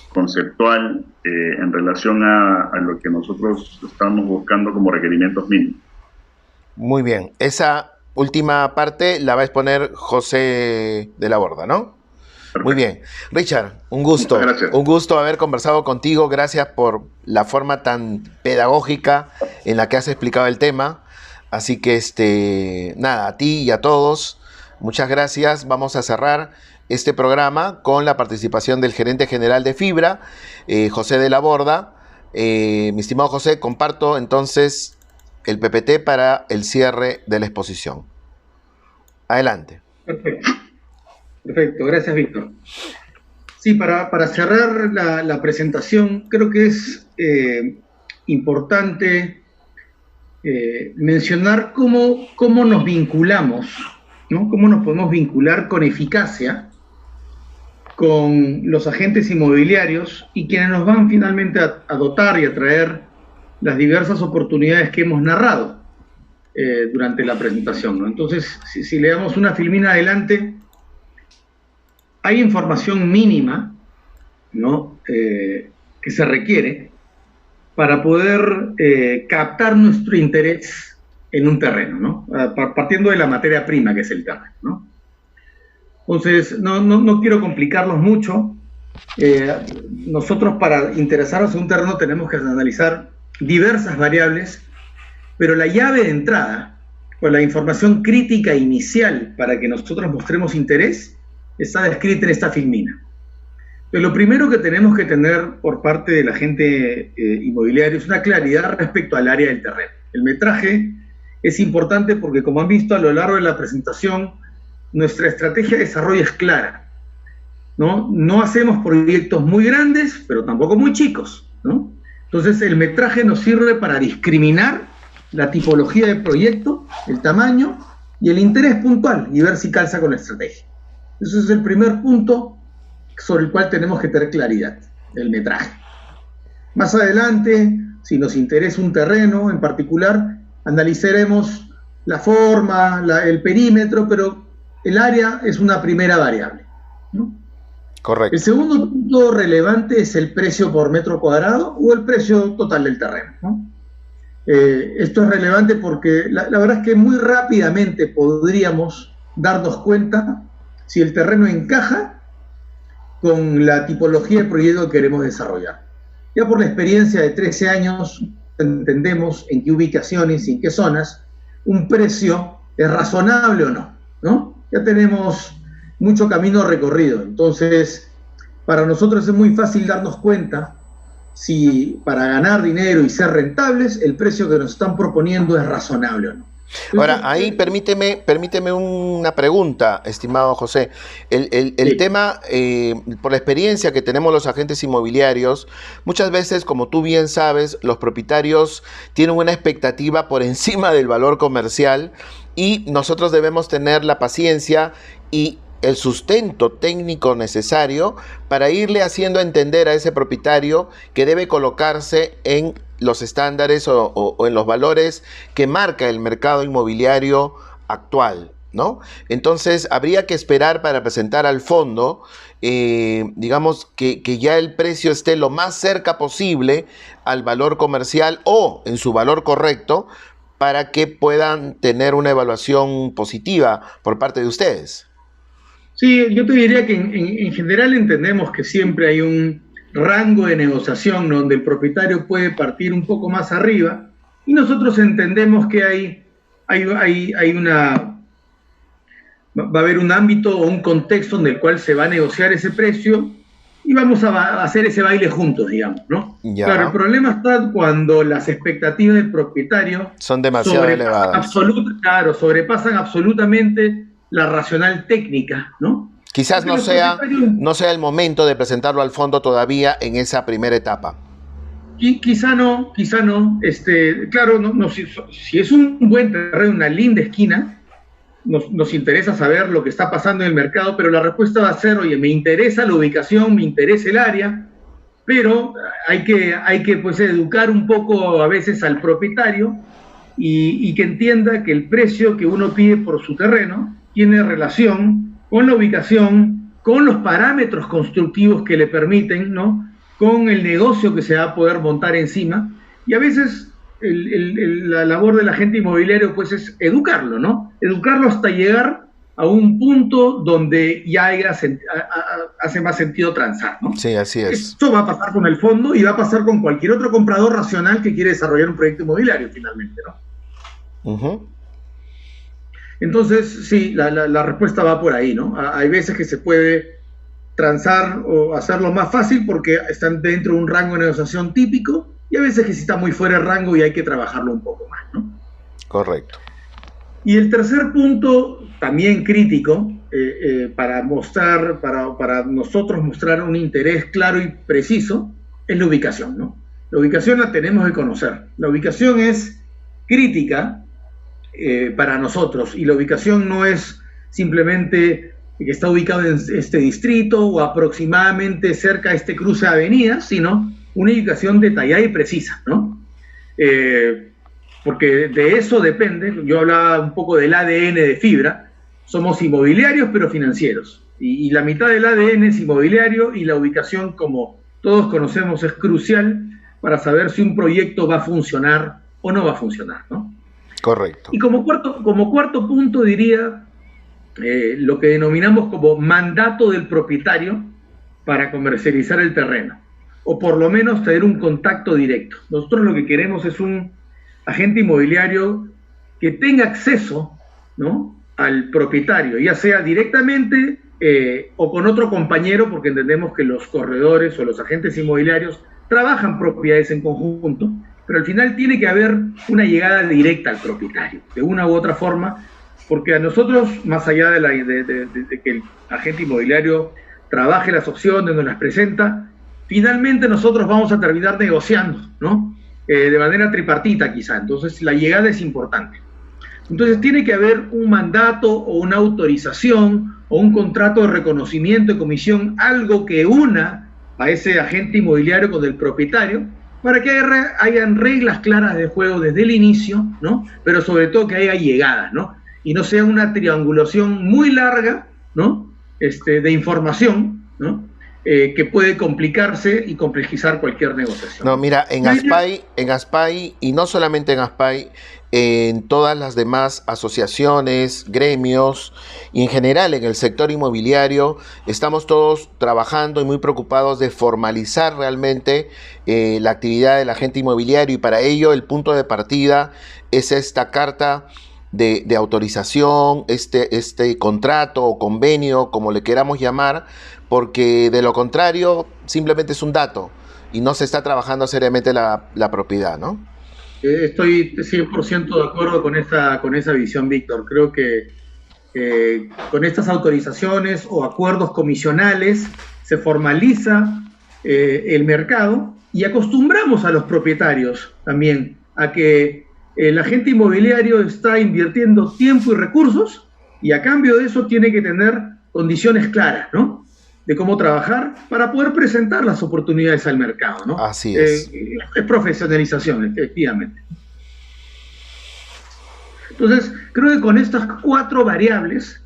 conceptual en relación a lo que nosotros estamos buscando como requerimientos mínimos. Muy bien. Esa última parte la va a exponer José de la Borda, ¿no? Perfecto. Muy bien. Richard, un gusto. Muchas gracias. Un gusto haber conversado contigo. Gracias por la forma tan pedagógica en la que has explicado el tema. Así que, nada, a ti y a todos, muchas gracias. Vamos a cerrar este programa con la participación del gerente general de Fibra, José de la Borda. Mi estimado José, comparto entonces el PPT para el cierre de la exposición. Adelante. Perfecto, gracias, Víctor. Sí, para cerrar la presentación, creo que es importante mencionar cómo nos vinculamos, ¿no? Cómo nos podemos vincular con eficacia con los agentes inmobiliarios y quienes nos van finalmente a dotar y a traer las diversas oportunidades que hemos narrado durante la presentación, ¿no? Entonces, si le damos una filmina adelante, hay información mínima ¿no? Que se requiere para poder captar nuestro interés en un terreno, ¿no? Partiendo de la materia prima que es el terreno, ¿no? Entonces, no quiero complicarlos mucho. Nosotros para interesarnos en un terreno tenemos que analizar diversas variables, pero la llave de entrada, o la información crítica inicial para que nosotros mostremos interés, está descrita en esta filmina. Pero lo primero que tenemos que tener por parte del agente inmobiliario es una claridad respecto al área del terreno. El metraje es importante porque, como han visto a lo largo de la presentación, nuestra estrategia de desarrollo es clara, ¿no? No hacemos proyectos muy grandes, pero tampoco muy chicos, ¿no? Entonces, el metraje nos sirve para discriminar la tipología de proyecto, el tamaño y el interés puntual, y ver si calza con la estrategia. Ese es el primer punto sobre el cual tenemos que tener claridad, el metraje. Más adelante, si nos interesa un terreno en particular, analizaremos la forma, el perímetro, pero el área es una primera variable, ¿no? Correcto. El segundo punto relevante es el precio por metro cuadrado o el precio total del terreno, ¿no? Esto es relevante porque la verdad es que muy rápidamente podríamos darnos cuenta si el terreno encaja con la tipología de proyecto que queremos desarrollar. Ya por la experiencia de 13 años entendemos en qué ubicaciones y en qué zonas un precio es razonable o no, ¿no? Ya tenemos mucho camino recorrido, entonces para nosotros es muy fácil darnos cuenta si para ganar dinero y ser rentables el precio que nos están proponiendo es razonable o no. Ahora, ahí permíteme una pregunta, estimado José. El tema, por la experiencia que tenemos los agentes inmobiliarios, muchas veces, como tú bien sabes, los propietarios tienen una expectativa por encima del valor comercial y nosotros debemos tener la paciencia y el sustento técnico necesario para irle haciendo entender a ese propietario que debe colocarse en los estándares o en los valores que marca el mercado inmobiliario actual, ¿no? Entonces, habría que esperar para presentar al fondo, digamos, que ya el precio esté lo más cerca posible al valor comercial o en su valor correcto para que puedan tener una evaluación positiva por parte de ustedes. Sí, yo te diría que en general entendemos que siempre hay un rango de negociación donde el propietario puede partir un poco más arriba y nosotros entendemos que va a haber un ámbito o un contexto en el cual se va a negociar ese precio y vamos a hacer ese baile juntos, digamos, ¿no? Ya. Claro, el problema está cuando las expectativas del propietario son demasiado elevadas. Sobrepasan absolutamente la racional técnica, ¿no? Quizás no sea el momento de presentarlo al fondo todavía en esa primera etapa. Quizá no. Claro, si es un buen terreno, una linda esquina, nos interesa saber lo que está pasando en el mercado, pero la respuesta va a ser, oye, me interesa la ubicación, me interesa el área, pero hay que pues, educar un poco a veces al propietario y que entienda que el precio que uno pide por su terreno tiene relación con la ubicación, con los parámetros constructivos que le permiten, ¿no? Con el negocio que se va a poder montar encima, y a veces la labor del agente inmobiliario pues es educarlo, ¿no? Educarlo hasta llegar a un punto donde ya hace más sentido transar, ¿no? Sí, así es. Esto va a pasar con el fondo y va a pasar con cualquier otro comprador racional que quiere desarrollar un proyecto inmobiliario finalmente, ¿no? Uh-huh. Entonces, sí, la respuesta va por ahí, ¿no? Hay veces que se puede transar o hacerlo más fácil porque están dentro de un rango de negociación típico y a veces que sí está muy fuera de rango y hay que trabajarlo un poco más, ¿no? Correcto. Y el tercer punto, también crítico, para nosotros mostrar un interés claro y preciso, es la ubicación, ¿no? La ubicación la tenemos que conocer. La ubicación es crítica para nosotros, y la ubicación no es simplemente que está ubicado en este distrito o aproximadamente cerca de este cruce de avenidas, sino una ubicación detallada y precisa, ¿no? Porque de eso depende. Yo hablaba un poco del ADN de Fibra. Somos inmobiliarios pero financieros, Y la mitad del ADN es inmobiliario y la ubicación, como todos conocemos, es crucial para saber si un proyecto va a funcionar o no va a funcionar, ¿no? Correcto. Y como cuarto punto diría lo que denominamos como mandato del propietario para comercializar el terreno, o por lo menos tener un contacto directo. Nosotros lo que queremos es un agente inmobiliario que tenga acceso, ¿no?, al propietario, ya sea directamente o con otro compañero, porque entendemos que los corredores o los agentes inmobiliarios trabajan propiedades en conjunto, pero al final tiene que haber una llegada directa al propietario, de una u otra forma, porque a nosotros, más allá de que el agente inmobiliario trabaje las opciones, nos las presenta, finalmente nosotros vamos a terminar negociando, ¿no? De manera tripartita quizá, entonces la llegada es importante. Entonces tiene que haber un mandato o una autorización o un contrato de reconocimiento de comisión, algo que una a ese agente inmobiliario con el propietario, para que hayan reglas claras de juego desde el inicio, ¿no? Pero sobre todo que haya llegada, ¿no? Y no sea una triangulación muy larga, ¿no?, de información, ¿no?, que puede complicarse y complejizar cualquier negociación. No, mira, en ASPAI, y no solamente en ASPAI, en todas las demás asociaciones, gremios y en general en el sector inmobiliario, estamos todos trabajando y muy preocupados de formalizar realmente la actividad del agente inmobiliario, y para ello el punto de partida es esta carta de autorización, este contrato o convenio, como le queramos llamar, porque de lo contrario simplemente es un dato y no se está trabajando seriamente la propiedad, ¿no? Estoy 100% de acuerdo con esa visión, Víctor. Creo que con estas autorizaciones o acuerdos comisionales se formaliza el mercado y acostumbramos a los propietarios también a que el agente inmobiliario está invirtiendo tiempo y recursos y a cambio de eso tiene que tener condiciones claras, ¿no?, de cómo trabajar para poder presentar las oportunidades al mercado, ¿no? Así es. Es profesionalización, efectivamente. Entonces, creo que con estas 4 variables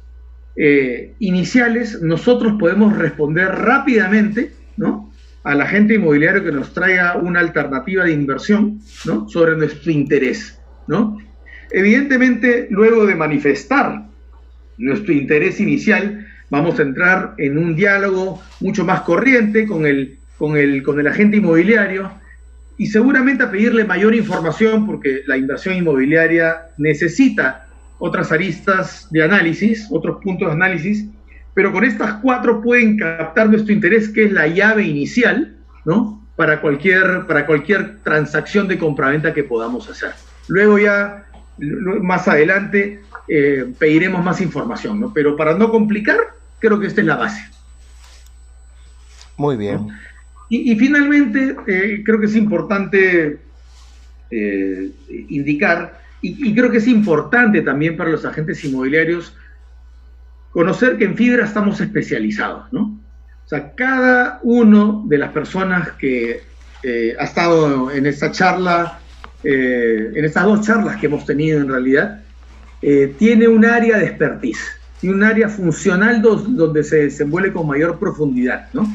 iniciales nosotros podemos responder rápidamente, ¿no?, al agente inmobiliario que nos traiga una alternativa de inversión, ¿no?, sobre nuestro interés, ¿no? Evidentemente, luego de manifestar nuestro interés inicial, vamos a entrar en un diálogo mucho más corriente con el agente inmobiliario y seguramente a pedirle mayor información, porque la inversión inmobiliaria necesita otras aristas de análisis, otros puntos de análisis, pero con estas 4 pueden captar nuestro interés, que es la llave inicial, ¿no?, para cualquier transacción de compraventa que podamos hacer. Luego ya, más adelante, pediremos más información, ¿no? Pero para no complicar, creo que esta es la base. Muy bien. ¿No? Y finalmente, creo que es importante indicar, y creo que es importante también para los agentes inmobiliarios, conocer que en Fibra estamos especializados, ¿no? O sea, cada uno de las personas que ha estado en esta charla, en estas 2 charlas que hemos tenido en realidad, tiene un área de expertise, y un área funcional donde se desenvuelve con mayor profundidad, ¿no?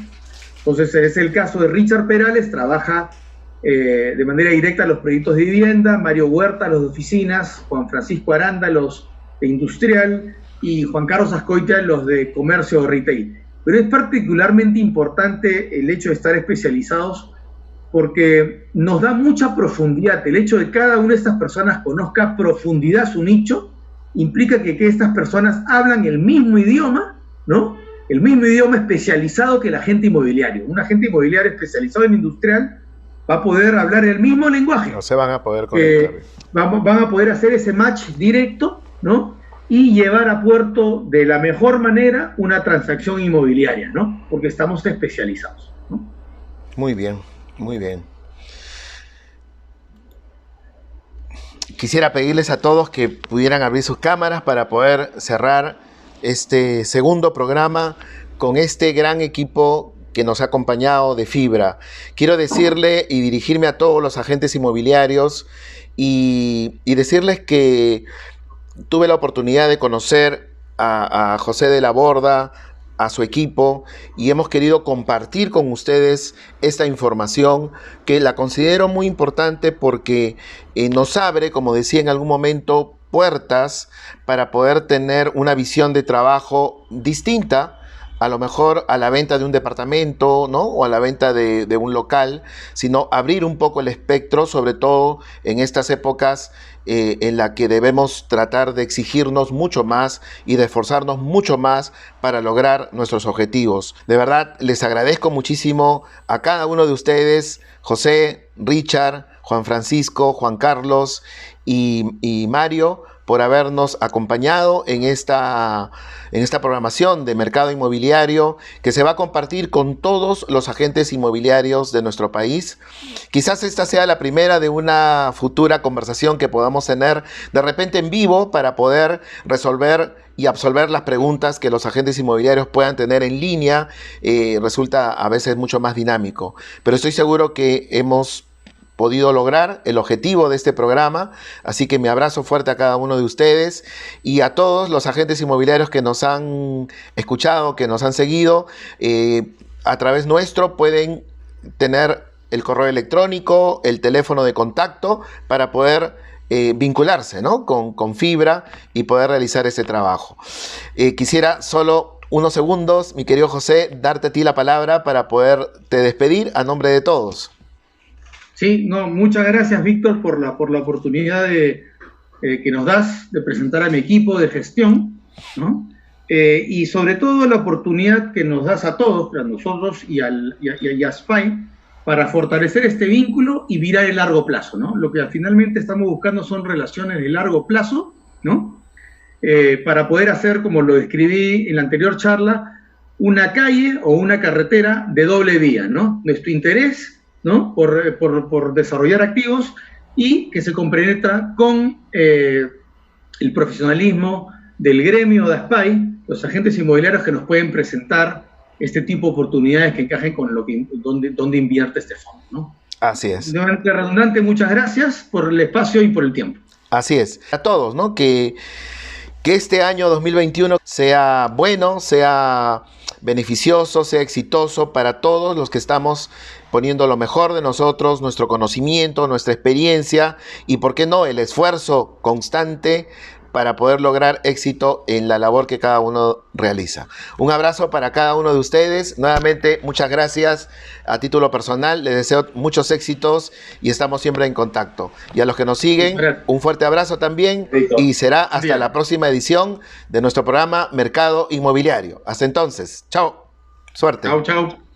Entonces, es el caso de Richard Perales, trabaja de manera directa los proyectos de vivienda, Mario Huerta los de oficinas, Juan Francisco Aranda los de industrial y Juan Carlos Ascoitia los de comercio o retail. Pero es particularmente importante el hecho de estar especializados porque nos da mucha profundidad. El hecho de que cada una de estas personas conozca a profundidad su nicho implica que estas personas hablan el mismo idioma, ¿no? El mismo idioma especializado que el agente inmobiliario. Un agente inmobiliario especializado en industrial va a poder hablar el mismo lenguaje. No se van a poder conectar. Van a poder hacer ese match directo, ¿no?, y llevar a puerto de la mejor manera una transacción inmobiliaria, ¿no?, porque estamos especializados, ¿no? Muy bien, muy bien. Quisiera pedirles a todos que pudieran abrir sus cámaras para poder cerrar este segundo programa con este gran equipo que nos ha acompañado de Fibra. Quiero decirle y dirigirme a todos los agentes inmobiliarios y decirles que tuve la oportunidad de conocer a José de la Borda, a su equipo y hemos querido compartir con ustedes esta información que la considero muy importante porque nos abre, como decía en algún momento, puertas para poder tener una visión de trabajo distinta, a lo mejor a la venta de un departamento, ¿no? O a la venta de un local, sino abrir un poco el espectro, sobre todo en estas épocas en la que debemos tratar de exigirnos mucho más y de esforzarnos mucho más para lograr nuestros objetivos. De verdad, les agradezco muchísimo a cada uno de ustedes, José, Richard, Juan Francisco, Juan Carlos y Mario, por habernos acompañado en esta programación de mercado inmobiliario que se va a compartir con todos los agentes inmobiliarios de nuestro país. Quizás esta sea la primera de una futura conversación que podamos tener de repente en vivo para poder resolver y absolver las preguntas que los agentes inmobiliarios puedan tener en línea. Resulta a veces mucho más dinámico, pero estoy seguro que hemos podido lograr el objetivo de este programa, así que mi abrazo fuerte a cada uno de ustedes y a todos los agentes inmobiliarios que nos han escuchado, que nos han seguido. A través nuestro pueden tener el correo electrónico, el teléfono de contacto para poder vincularse, ¿no? con Fibra y poder realizar ese trabajo. Quisiera solo unos segundos, mi querido José, darte a ti la palabra para poderte despedir a nombre de todos. Sí, no, muchas gracias, Víctor, por la oportunidad que nos das de presentar a mi equipo de gestión, ¿no? Y sobre todo la oportunidad que nos das a todos, a nosotros y a SPY, para fortalecer este vínculo y mirar el largo plazo, ¿no? Lo que finalmente estamos buscando son relaciones de largo plazo, ¿no? Para poder hacer, como lo describí en la anterior charla, una calle o una carretera de doble vía, ¿no? Nuestro interés, ¿no? por desarrollar activos y que se compenetra con el profesionalismo del gremio de ASPAI, los agentes inmobiliarios que nos pueden presentar este tipo de oportunidades que encajen con donde invierte este fondo, ¿no? Así es. De manera redundante, muchas gracias por el espacio y por el tiempo. Así es. A todos, ¿no? Que este año 2021 sea bueno, sea beneficioso, sea exitoso para todos los que estamos poniendo lo mejor de nosotros, nuestro conocimiento, nuestra experiencia y, ¿por qué no?, el esfuerzo constante para poder lograr éxito en la labor que cada uno realiza. Un abrazo para cada uno de ustedes. Nuevamente, muchas gracias a título personal. Les deseo muchos éxitos y estamos siempre en contacto. Y a los que nos siguen, un fuerte abrazo también y será hasta la próxima edición de nuestro programa Mercado Inmobiliario. Hasta entonces. Chao. Suerte. Chao, chao.